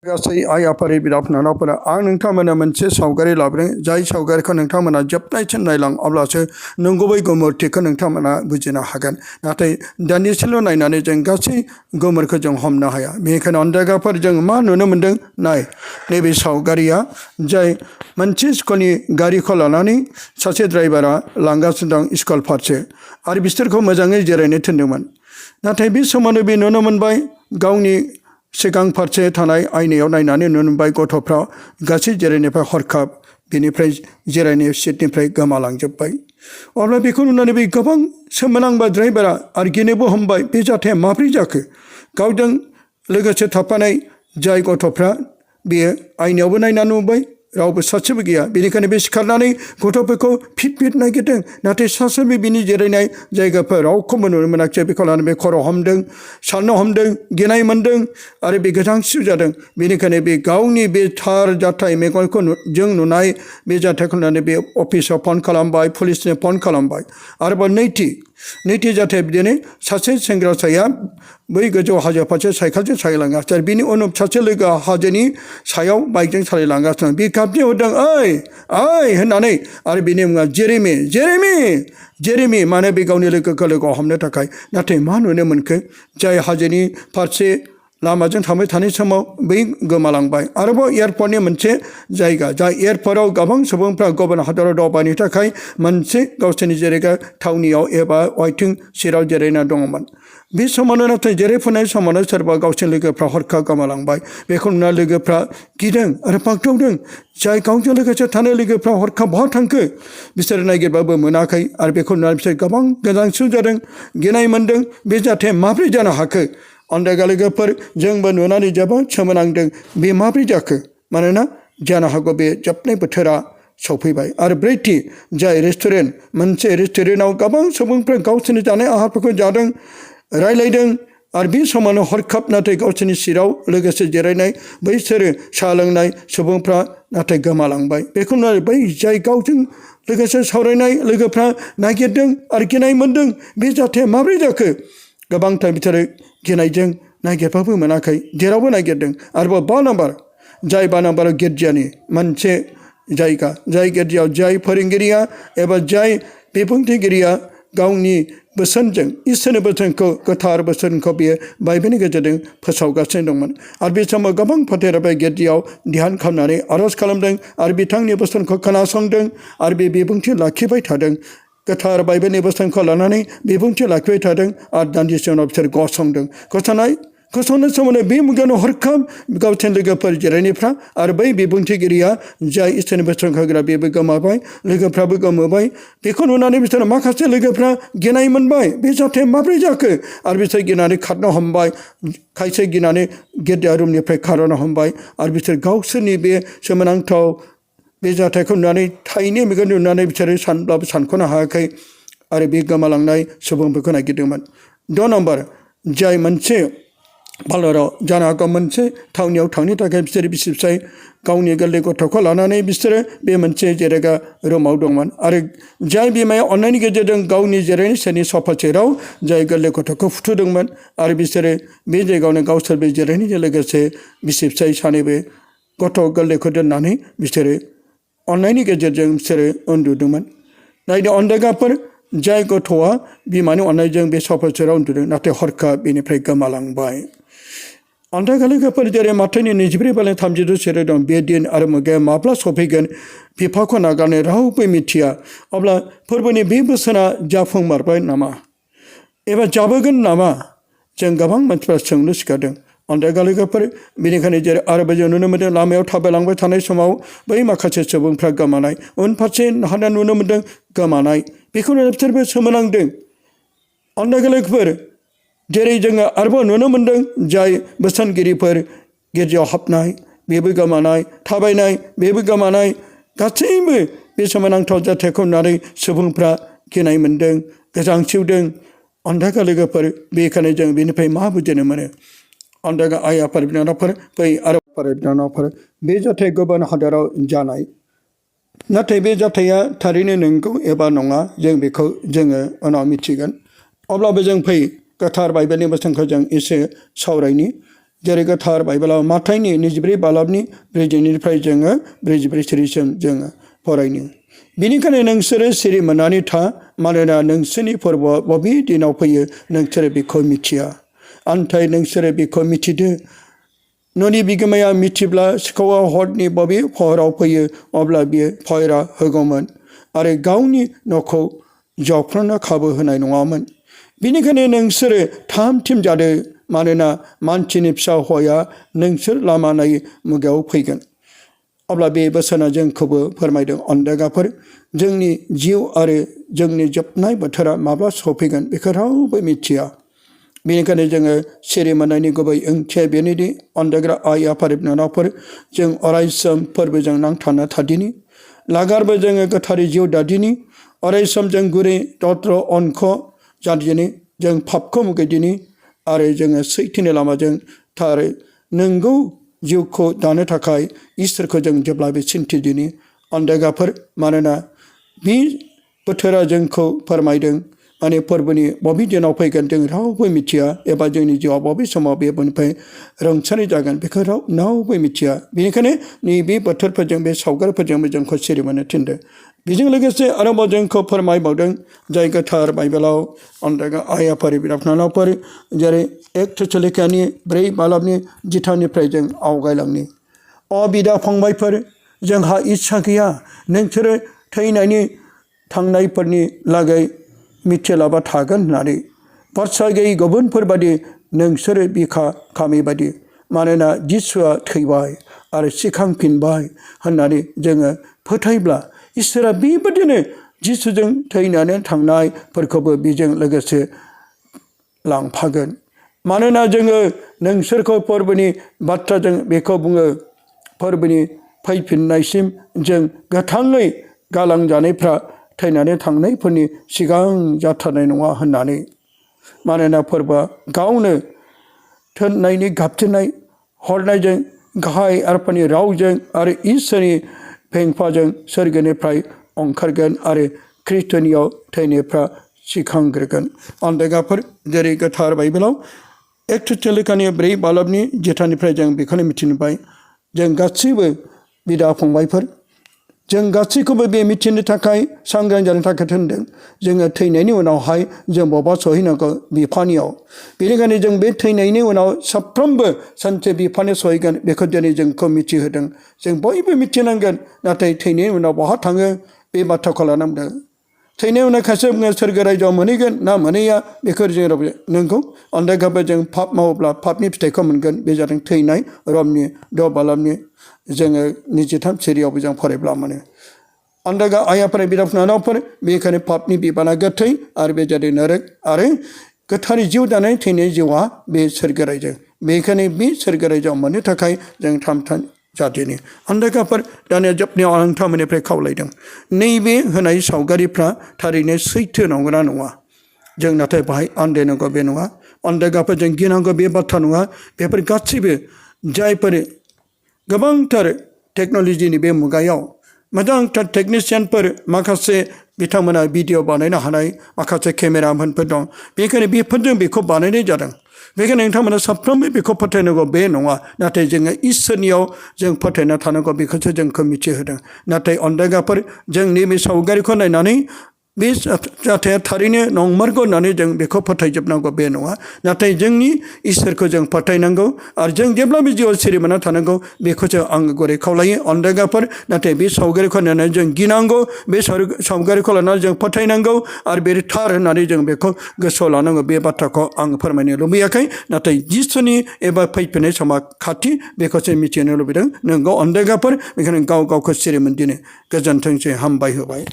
गासै आइ आफारि बिदा फंबायफोरा आं नोंथांमोननो मोनसे सावगारि लाबोदों जाय सावगारिखौ नोंथांमोना जोबनायसिम नायलां अब्लासो नंगुबै गोमोरथिखौ नोंथांमोना बुजिनो हागोन नाथाय दान्दिसेल' नायनानै जों गासै गोमोरखौ जों हमनो हाया बेनिखायनो अनदायगाफोर जों मा नुनो मोन्दों नाय नैबे सावगारिया जाय मोनसे स्कुलनि गारिखौ लानानै सासे ड्राइभारा लांगासिनो दं स्कुल फारसे आरो बिसोरखौ मोजाङै जिरायनो थिनदोंमोन नाथाय बे समावनो बे नुनो मोनबाय गावनि सिगां फारसे थानाय आयनायाव नायनानै नुनो मोनबाय गथ'फ्रा गासै जिरायनायनिफ्राय हरखाब बेनिफ्राय जिरायनाय सिटनिफ्राय गोमालांजोब्बाय अब्ला बेखौ नुनानै बे गोबां सोमोनांबाय ड्राइभारा आरो गिनोबो हमबाय बे जाथाया माब्रै जाखो गावजों लोगोसे थाफानाय जाय गथ'फ्रा बेयो आयनायावबो नायना नुबाय रावबो सासेबो गैया बेनिखायनो बे सिखारनानै गथ'फोरखौ फिट नागिरदों नाथाय सासेबो बिनि जिरायनाय जायगाफोर रावखौबो नुनो मोनाखिसै बेखौ लानानै बे खर' हमदों साननो हमदों गिनाय मोन्दों आरो बे गोजांस्रिउ जादों बेनिखायनो बे गावनि बे थार जाथाय मेगनखौ जों नुनाय बे जाथायखौ नुनानै बे अफिसाव फन खालामबाय पुलिसनो फन खालामबाय आरोबाव नैथि जाथाय बिदिनो सासे सेंग्रासाया बै गोजौ हाजो फारसे साइकेलजों सालायलांगासिनो बिनि उनाव सासे लोगोआ हाजोनि सायाव बाइकजों सालायलांगासिनो बे गाबज्रि हरदों ओइ होननानै आरो बिनि मुङा जेरेमि माने बे गावनि लोगोआव हमनो थाखाय नाथाय मा नुनो मोनखो जाय हाजोनि फारसे लामाजों थांबाय थानाय समाव बै गोमालांबाय आरोबाव एयारपर्टनि मोनसे जायगा जाय एयारपर्टआव गोबां सुबुंफ्रा गुबुन हादराव दावबायनो थाखाय मोनसे गावसोरनि जिरायग्रा थावनियाव एबा वेटिं सिटआव जिरायना दङमोन बे समावनो नाथाय जिरायफुनाय समावनो सोरबा गावसोरनि लोगोफ्रा हरखाब गोमालांबाय बेखौ नुना लोगोफ्रा गिदों आरो बागदावदों जाय गावजों लोगोसे थानाय लोगोफ्रा हरखाब बहा थांखो बिसोर नागिरबाबो मोनाखै आरो बेखौ नुनानै बिसोर गोबां गोजांस्रिउ जादों गिनाय मोन्दों बे जाथाया माब्रै जानो हाखो अनदायगा लोगोफोर जोंबो नुनानै जोबोद सोमोनांदों बे माब्रै जाखो मानोना जानो हागौ बे जोबनाय बोथोरा सफैबाय आरो ब्रैथि जाय रेस्टुरेन्ट मोनसे रेस्टुरेन्टआव गोबां सुबुंफ्रा गावसोरनि जानाय आहारफोरखौ जादों रायलायदों आरो बे समावनो हरखाब नाथाय गावसोरनि सिटआव लोगोसे जिरायनाय बैसोरो साहा लोंनाय सुबुंफ्रा नाथाय गोमालांबाय बेखौ नुनानै बै जाय गावजों लोगोसे सावरायनाय लोगोफ्रा नागिरदों आरो गिनाय मोन्दों बे जाथाया माब्रै जाखो गोबांथार बिसोरो गिनायजों नागिरबाबो मोनाखै जेरावबो नागिरदों आरोबाव 5 नाम्बार जाय 5 नाम्बाराव गिर्जानि मोनसे जायगा जाय गिर्जायाव जाय फोरोंगिरिया एबा जाय बिबुंथिगिरिया गावनि बोसोनजों इसोरनि बोसोनखौ गोथार बोसोनखौ बियो बाइबेलनि गेजेरजों फोसावगासिनो दंमोन आरो बे समाव गोबां फाथेराबो गिर्जायाव ध्यान खालामनानै आर'ज खालामदों आरो बिथांनि बोसोनखौ खोनासंदों आरो बे बिबुंथि लाखिबाय थादों गोथार बाइबेलनि बोसोनखौ लानानै बिबुंथि लाखिबाय थादों आरो दान्दिसे उनाव बिसोर गसंनाय समावनो बे मुगायावनो हरखाब गावसोरनि लोगोफोर जिरायनायफ्रा आरो बै बिबुंथिगिरिया जाय इसोरनि बोसोन होग्रा बेबो गोमाबाय लोगोफ्राबो गोमाबाय बेखौ नुनानै बिसोर माखासे लोगोफ्रा गिनाय मोनबाय बे जाथाया माब्रै जाखो आरो बिसोर गिनानै खारनो हमबाय खायसे गिनानै गिर्जा रुमनिफ्राय खारनो हमबाय आरो बिसोर गावसोरनि बे सोमोनांथाव बे जाथायखौ नुनानै थाइनै मेगन नुनानै बिसोरो सानब्लाबो सानख'नो हायाखै आरो बे गोमालांनाय सुबुंफोरखौ नागिरदोंमोन 2 नाम्बार जाय मोनसे पार्लाराव जानो हागौ मोनसे थावनियाव थांनो थाखाय बिसोर बिसि फिसाय गावनि गोरलै गथ'खौ लानानै बिसोरो बे मोनसे जिरायग्रा रुमाव दंमोन आरो जाय बिमाया अननायनि गेजेरजों गावनि जिरायनाय सेरनि सफा सेराव जाय गोरलै गथ'खौ फुथुदोंमोन आरो बिसोरो बे जायगायावनो गावसोरबो जिरायनायजों लोगोसे बिसि फिसाय सानैबो गथ' गोरलैखौ दोननानै बिसोरो अननायनि गेजेरजों बिसोरो उन्दुदोंमोन नायनो अनदायगाफोर जाय गथ'आ बिमानि अननायजों बे सफा सेराव उन्दुदों नाथाय हरखाब बेनिफ्राय गोमालांबाय अनदायगा लोगोफोर जेरै माथाइनि 24:32 सेराव दं बे दिन आरो मुगाया माब्ला सफैगोन बिफाखौ नागारनो रावबो मिथिया अब्ला फोरबोनि बे बोसोना जाफुंमारबाय नामा एबा जाबोगोन नामा जों गोबां मानसिफ्रा सोंनो सिखारदों अनदायगा लोगोफोर बेनिखायनो जेरै आरोबो जों नुनो मोन्दों लामायाव थाबायलांबाय थानाय समाव बै माखासे सुबुंफ्रा गोमानाय उनफारसे हाना नुनो मोन्दों गोमानाय बेखौ नुनानै बिसोरबो सोमोनांदों अनदायगा लोगोफोर जेरै जोङो आरोबाव नुनो मोन्दों जाय बोसोनगिरिफोर गिर्जायाव हाबनाय बेबो गोमानाय थाबायनाय बेबो गोमानाय गासैबो बे सोमोनांथाव जाथायखौ नुनानै सुबुंफ्रा गिनाय मोन्दों गोजांस्रिउदों अनदायगा लोगोफोर बेखायनो जों बेनिफ्राय मा बुजिनो मोनो अनदायगा आइ आफा बिनानावफोर बै आरो बिनानावफोर बे जाथाय गुबुन हादराव जानाय नाथाय बे जाथाया थारैनो नंगौ एबा नङा जों बेखौ जोङो उनाव मिथिगोन अब्लाबो जों फै गोथार बाइबेलनि बोसोनखौ जों एसे सावरायनि जेरै गोथार बाइबेलाव माथाइनि 24 बालाबनि 42निफ्राय जोङो 44 सिरिसिम जोङो फरायनो। बेनिखायनो नोंसोरो सिरि मोननानै था, मानोना नोंसोरनि फोरबोआ बबे दिनाव फैयो नोंसोरो बेखौ मिथिया। नाथाय नोंसोरो बेखौ मिथिदो, न'नि बिगोमाया मिथिब्ला सिखावा हरनि बबे पहराव फैयो अब्ला बियो पहरा होगौमोन आरो गावनि न'खौ जावख्लांनो खाबु होनाय नङामोन। बेनिखायनो नोंसोरो थाम थिम जादो, मानोना मानसिनि फिसा हौवाया नोंसोर लामा नायै मुगायाव फैगोन। अब्ला बे बोसोना जोंखौबो फोरमायदों, अनदेगाफोर, जोंनि जिउ आरो जोंनि जोबनाय बोथोरा माब्ला सफैगोन बेखौ रावबो मिथिया। बेनिखायनो जोङो सिरि मोननायनि गुबै ओंथिया बेनोदि अनदेग्रा आइ आफा बिनानावफोर, जों अरायसम फोरबोजों नांथाना थादिनि, लागारबो जोङो गोथारै जिउ दादिनि, अरायसम जों गुरै दद्र अनख जादिनि, जों पापखौ मुगैदिनि आरो जोङो सैथोनि लामाजों थारै नंगौ जिउखौ दानो थाखाय इसोरखौ जों जेब्लाबो सिन्थिदिनि। अनदेगाफोर, मानोना बे बोथोरा जोंखौ फोरमायदों, माने फोरबोनि बबे दिनाव फैगोन जों रावबो मिथिया, एबा जोंनि जिउआव बबे समाव बे बनिफ्राय रुंसारि जागोन बेखौ रावबो मिथिया। बेनिखायनो नैबे बोथोरफोरजों बे सावगारिफोरजोंबो जोंखौ सिरि मोननो थिनदों। बेजों लोगोसे आरोबाव जोंखौ फोरमायबावदों जाय गोथार बाइबेलाव अनदेगा आइ आफा बिनानावफोर, जेरै 1 थेस'लिकियानि 4 बालाबनि 10निफ्राय जों आवगायलांनि। अ बिदा फंबायफोर, जोंहा इस्सा गैया नोंसोरो थैनायनि थांनायफोरनि लागै मिथिलाबा थागोन होननानै। भरसा गैयै गुबुनफोरबादि नोंसोरो बिखा खामै बादि, मानोना जिसुआ थैबाय आरो सिखांफिनबाय होननानै जोङो फोथायब्ला इसोरा बेबादिनो जिसुजों थैनानै थांनायफोरखौबो बेजों लोगोसे लांफागोन। मानोना जोङो नोंसोरखौ फोरबोनि बाथ्राजों बेखौ बुङो, फोरबोनि फैफिननायसिम जों गोथाङै गालांजानायफ्रा थैनानै थांनायफोरनि सिगां जाथारनाय नङा होननानै। मानोना फोरबोआ गावनो थोननायनि गाबज्रिनाय हरनायजों, गाहाय आरफानि रावजों आरो इसोरनि फेंफाजों सोरगोनिफ्राय ओंखारगोन आरो ख्रिस्ट'नियाव थैनायफ्रा सिखांग्रोगोन। अनदेगाफोर, जेरै गोथार बाइबेलाव 1 थेस'लिकियानि 4 बालाबनि 10निफ्राय जों बेखौनो मिथिबाय। जों गासैबो बिदा फंबायफोर, जों गासैखौबो बे मिथिनो थाखाय सांग्रां जानो थाखाय थिनदों। जोङो थैनायनि उनावहाय जों बबेबा सहैनांगौ बिफानियाव। बेनिखायनो जों बे थैनायनि उनाव साफ्रोमबो सानसे बिफानि सहैगोन बेखौ दिनै जोंखौ मिथिहोदों। जों बयबो मिथिनांगोन, नाथाय थैनायनि उनाव बहा थाङो बे बाथ्राखौ लानांदों। थैनायनि उनाव खायसे बुङो सोरगो रायजोआव मोनहैगोन ना मोनहैया, बेखौ जों नंगौ। अनदेगाबो जों पाप मावोब्ला पापनि फिथाइखौ मोनगोन। बे जादों थैनाय, रमनि 2 बालाबनि जोङो 23 सिरियावबो जों फरायब्ला मोनो। अनदेगा आइ आफा बिनानावफोर, बेनिखायनो पापनि बिबाना गोथै आरो बे जादों नरक, आरो गोथारै जिउ दानाय थैनाय जिउआ बे सोरगो रायजो। बेनिखायनो बे सोरगो रायजोआव मोननो थाखाय जों थाम जातिनि। अनदेगाफोर, दानिया जोबनायाव आं नोंथांमोननिफ्राय खावलायदों, नैबे होनाय सावगारिफ्रा थारैनो सैथो नंगौना नङा? जों नाथाय बाहाय आन्दायनांगौ बे नङा। अनदेगाफोर, जों गिनांगौ बे बाथ्रा नङा। बेफोर गासैबो जायफोर गोबांथार टेक्न'लजिनि बे मुगायाव मोजांथार टेकनिशियानफोर, माखासे बिथांमोना भिडिअ बानायनो हानाय माखासे केमेरामेनफोर दं, बेनिखायनो बेफोरजों बेखौ बानायनाय जादों। बेखायनो नोंथांमोना साफ्रोमबो बेखौ फोथायनांगौ बे नङा, नाथाय जोङो इसोरनियाव जों फोथायना थानांगौ बेखौसो जोंखौ मिथिहोदों। नाथाय अनदेगाफोर, जों नैबे सावगारिखौ नायनानै बे जाथाया थारैनो नंमारगौ होननानै जों बेखौ फोथायजोबनांगौ बे नङा। नाथाय जोंनि इसोरखौ जों फोथायनांगौ आरो जों जेब्लाबो जिउआव सिरि मोनना थानांगौ बेखौसो आङो गुरै खावलायो। अनदेगाफोर, नाथाय बे सावगारिखौ नायनानै जों गिनांगौ, बे सावगारिखौ लानानै जों फोथायनांगौ आरो बे थार होननानै जों बेखौ गोसोआव लानांगौ, बे बाथ्राखौ आं फोरमायनो लुबैयाखै। नाथाय जिसुनि एबा फैफिननाय समा खाथि बेखौसो मिथिनो लुबैदों। नोंगौ अनदेगाफोर, बेखायनो गाव गावखौ सिरि मोनदिनो। गोजोनथोंसै, हामबाय होबाय।